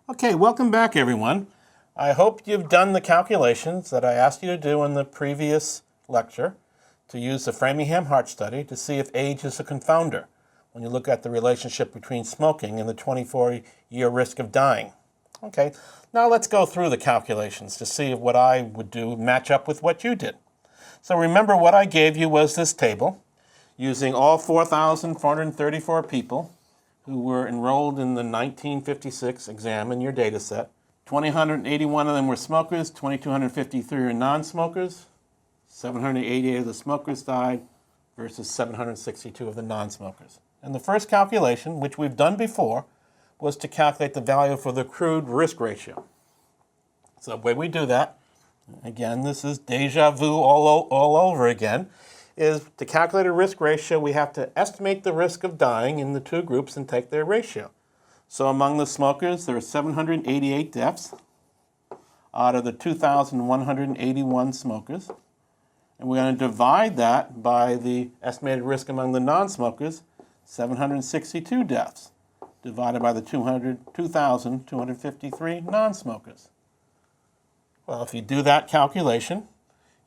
Okay, welcome back everyone. I hope you've done the calculations that I asked you to do in the previous lecture to use the Framingham-Hart study to see if age is a confounder when you look at the relationship between smoking and the 24-year risk of dying. Okay, now let's go through the calculations to see if what I would do match up with what you did. So remember what I gave you was this table using all 4,434 people who were enrolled in the 1956 exam in your data set. 2,181 of them were smokers, 2,253 are non-smokers, 788 of the smokers died versus 762 of the non-smokers. And the first calculation, which we've done before, was to calculate the value for the crude risk ratio. So the way we do that, again, this is deja vu all over again, is to calculate a risk ratio, we have to estimate the risk of dying in the two groups and take their ratio. So among the smokers, there are 788 deaths out of the 2,181 smokers. And we're going to divide that by the estimated risk among the non-smokers, 762 deaths, divided by the 2,253 non-smokers. Well, if you do that calculation,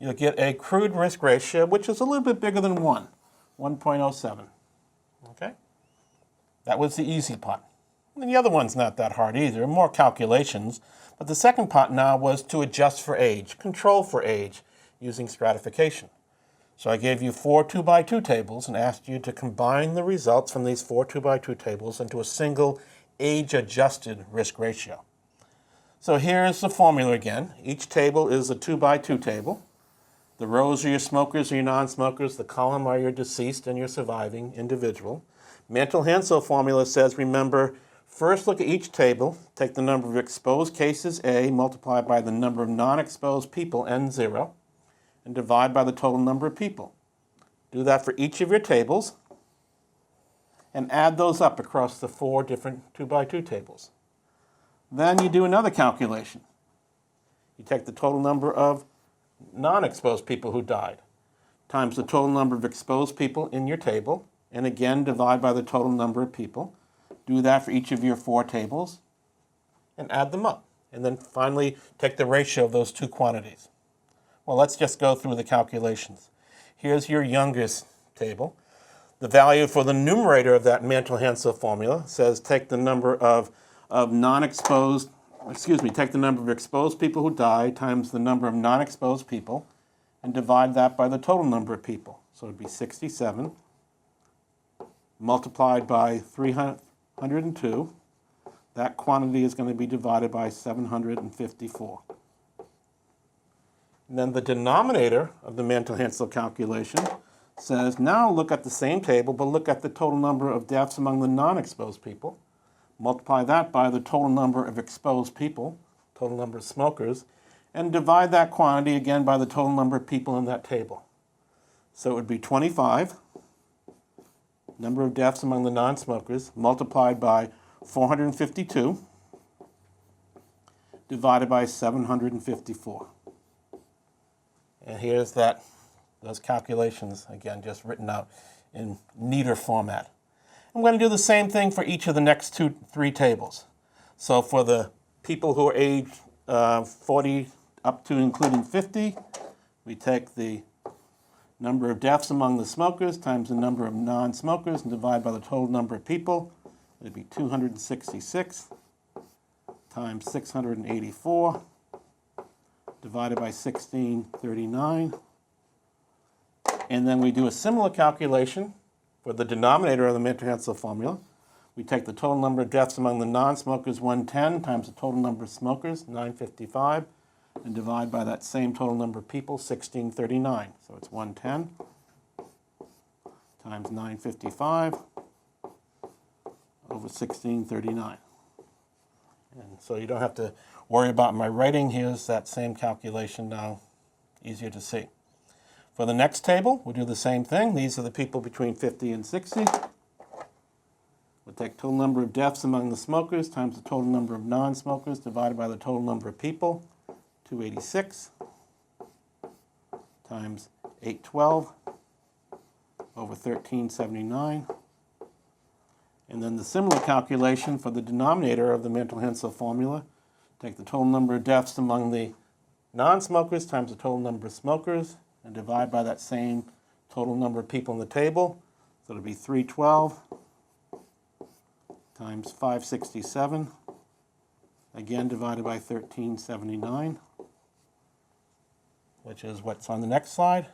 you'll get a crude risk ratio, which is a little bit bigger than 1.07. Okay? That was the easy part. And the other one's not that hard either, more calculations. But the second part now was to adjust for age, control for age, using stratification. So I gave you 4 2x2 tables and asked you to combine the results from these 4 2x2 tables into a single age-adjusted risk ratio. So here's the formula again. Each table is a 2x2 table. The rows are your smokers or your non-smokers. The column are your deceased and your surviving individual. Mantel-Haenszel formula says, remember, first look at each table, take the number of exposed cases, A, multiply by the number of non-exposed people, N0, and divide by the total number of people. Do that for each of your tables, and add those up across the 4 different 2x2 tables. Then you do another calculation. You take the total number of non-exposed people who died times the total number of exposed people in your table, and again divide by the total number of people. Do that for each of your 4 tables and add them up. And then finally take the ratio of those two quantities. Well, let's just go through the calculations. Here's your youngest table. The value for the numerator of that Mantel-Haenszel formula says take the number of take the number of exposed people who died times the number of non-exposed people and divide that by the total number of people. So it would be 67 multiplied by 302. That quantity is going to be divided by 754. And then the denominator of the Mantel-Haenszel calculation says now look at the same table, but look at the total number of deaths among the non-exposed people. Multiply that by the total number of exposed people, total number of smokers, and divide that quantity again by the total number of people in that table. So it would be 25, number of deaths among the non-smokers, multiplied by 452, divided by 754. And here's those calculations, again, just written out in neater format. I'm going to do the same thing for each of the next 3 tables. So for the people who are aged 40 up to including 50, we take the number of deaths among the smokers times the number of non-smokers and divide by the total number of people. It would be 266 times 684 divided by 1639. And then we do a similar calculation for the denominator of the Mantel-Haenszel formula. We take the total number of deaths among the non-smokers, 110, times the total number of smokers, 955, and divide by that same total number of people, 1639. So it's 110 times 955 over 1639. And so you don't have to worry about my writing. Here's that same calculation now, easier to see. For the next table, we'll do the same thing. These are the people between 50 and 60. We'll take total number of deaths among the smokers times the total number of non-smokers divided by the total number of people, 286, times 812 over 1379. And then the similar calculation for the denominator of the Mantel-Haenszel formula. Take the total number of deaths among the non-smokers times the total number of smokers and divide by that same total number of people in the table. So it'll be 312 times 567, again divided by 1379, which is what's on the next slide.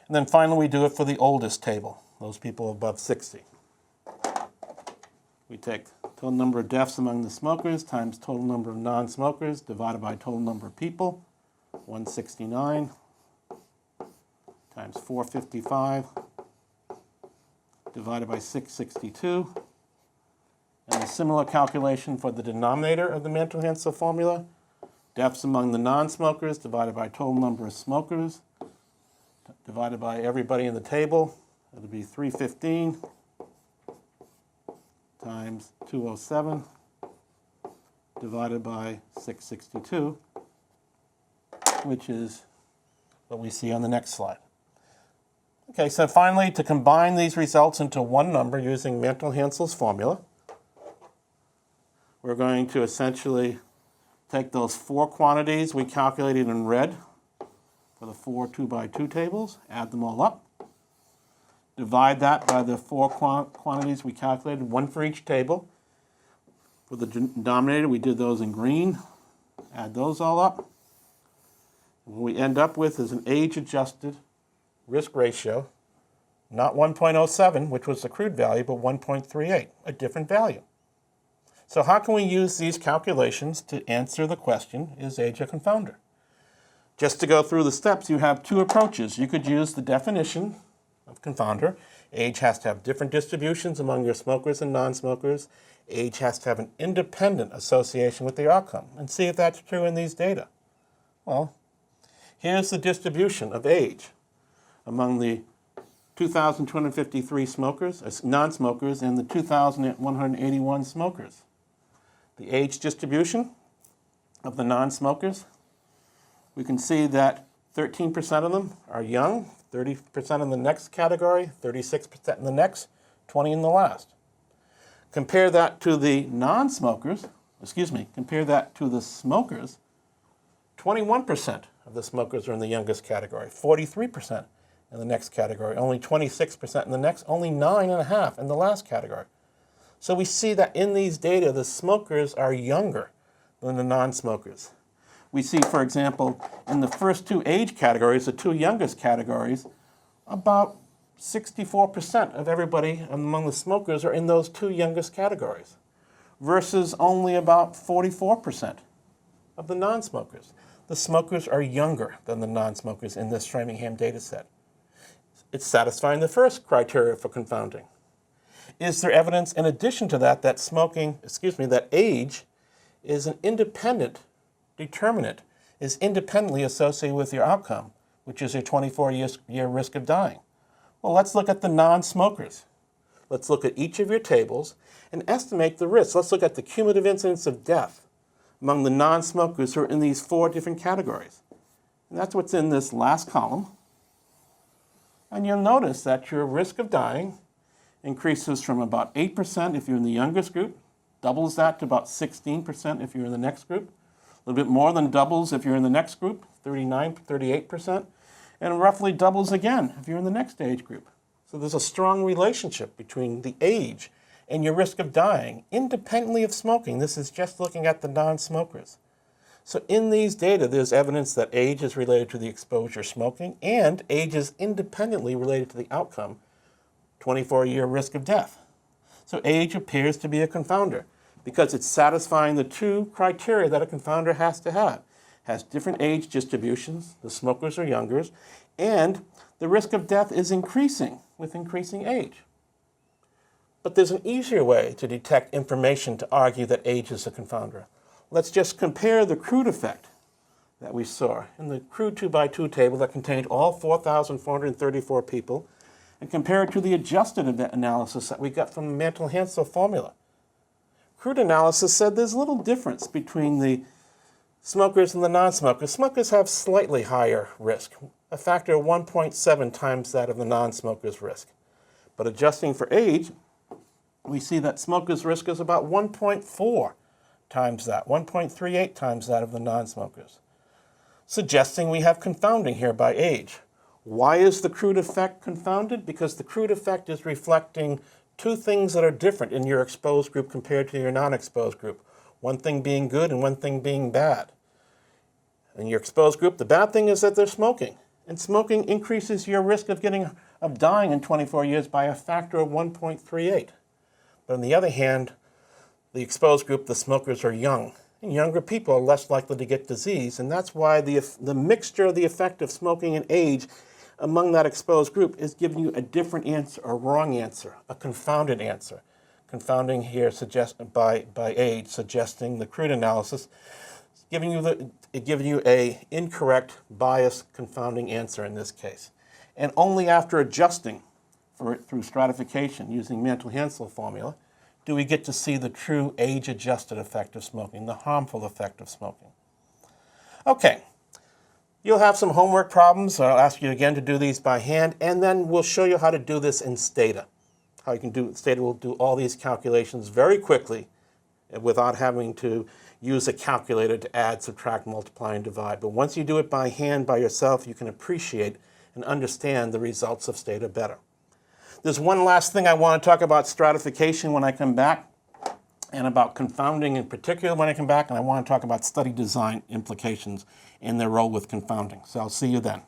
And then finally we do it for the oldest table, those people above 60. We take total number of deaths among the smokers times total number of non-smokers divided by total number of people, 169 times 455 divided by 662. And a similar calculation for the denominator of the Mantel-Haenszel formula. Deaths among the non-smokers divided by total number of smokers divided by everybody in the table. It'll be 315 times 207 divided by 662, which is what we see on the next slide. Okay, so finally, to combine these results into one number using Mantel-Haensel's formula, we're going to essentially take those four quantities we calculated in red for the four 2x2 tables, add them all up, divide that by the four quantities we calculated, one for each table. For the denominator, we did those in green, add those all up. And what we end up with is an age-adjusted risk ratio, not 1.07, which was the crude value, but 1.38, a different value. So how can we use these calculations to answer the question, is age a confounder? Just to go through the steps, you have two approaches. You could use the definition of confounder. Age has to have different distributions among your smokers and non-smokers. Age has to have an independent association with the outcome, and see if that's true in these data. Well, here's the distribution of age among the 2,253 smokers, non-smokers, and the 2,181 smokers. The age distribution of the non-smokers, we can see that 13% of them are young, 30% in the next category, 36% in the next, 20% in the last. Compare that to the non-smokers, compare that to the smokers, 21% of the smokers are in the youngest category, 43% in the next category, only 26% in the next, only 9.5% in the last category. So we see that in these data, the smokers are younger than the non-smokers. We see, for example, in the first two age categories, the two youngest categories, about 64% of everybody among the smokers are in those two youngest categories, versus only about 44% of the non-smokers. The smokers are younger than the non-smokers in this Framingham data set. It's satisfying the first criteria for confounding. Is there evidence in addition to that that age is an independent determinant, is independently associated with your outcome, which is your 24-year risk of dying? Well, let's look at the non-smokers. Let's look at each of your tables and estimate the risk. Let's look at the cumulative incidence of death among the non-smokers who are in these four different categories. And that's what's in this last column. And you'll notice that your risk of dying increases from about 8% if you're in the youngest group, doubles that to about 16% if you're in the next group, a little bit more than doubles if you're in the next group, 38%, and roughly doubles again if you're in the next age group. So there's a strong relationship between the age and your risk of dying, independently of smoking. This is just looking at the non-smokers. So in these data, there's evidence that age is related to the exposure smoking, and age is independently related to the outcome, 24-year risk of death. So age appears to be a confounder because it's satisfying the two criteria that a confounder has to have. It has different age distributions, the smokers are younger, and the risk of death is increasing with increasing age. But there's an easier way to detect information to argue that age is a confounder. Let's just compare the crude effect that we saw in the crude 2x2 table that contained all 4,434 people, and compare it to the adjusted analysis that we got from the Mantel-Haenszel formula. Crude analysis said there's little difference between the smokers and the non-smokers. Smokers have slightly higher risk, a factor of 1.7 times that of the non-smokers' risk. But adjusting for age, we see that smokers' risk is about 1.4 times that, 1.38 times that of the non-smokers, suggesting we have confounding here by age. Why is the crude effect confounded? Because the crude effect is reflecting two things that are different in your exposed group compared to your non-exposed group. One thing being good and one thing being bad. In your exposed group, the bad thing is that they're smoking. And smoking increases your risk of dying in 24 years by a factor of 1.38. But on the other hand, the exposed group, the smokers, are young. And younger people are less likely to get disease. And that's why the mixture of the effect of smoking and age among that exposed group is giving you a different answer, a wrong answer, a confounded answer. Confounding here suggested by age, suggesting the crude analysis, giving you a incorrect, biased, confounding answer in this case. And only after adjusting for it through stratification using Mantel-Haenszel formula do we get to see the true age-adjusted effect of smoking, the harmful effect of smoking. Okay. You'll have some homework problems. I'll ask you again to do these by hand, and then we'll show you how to do this in Stata. How you can do Stata will do all these calculations very quickly without having to use a calculator to add, subtract, multiply, and divide. But once you do it by hand by yourself, you can appreciate and understand the results of Stata better. There's one last thing I want to talk about stratification when I come back, and about confounding in particular when I come back, and I want to talk about study design implications and their role with confounding. So I'll see you then.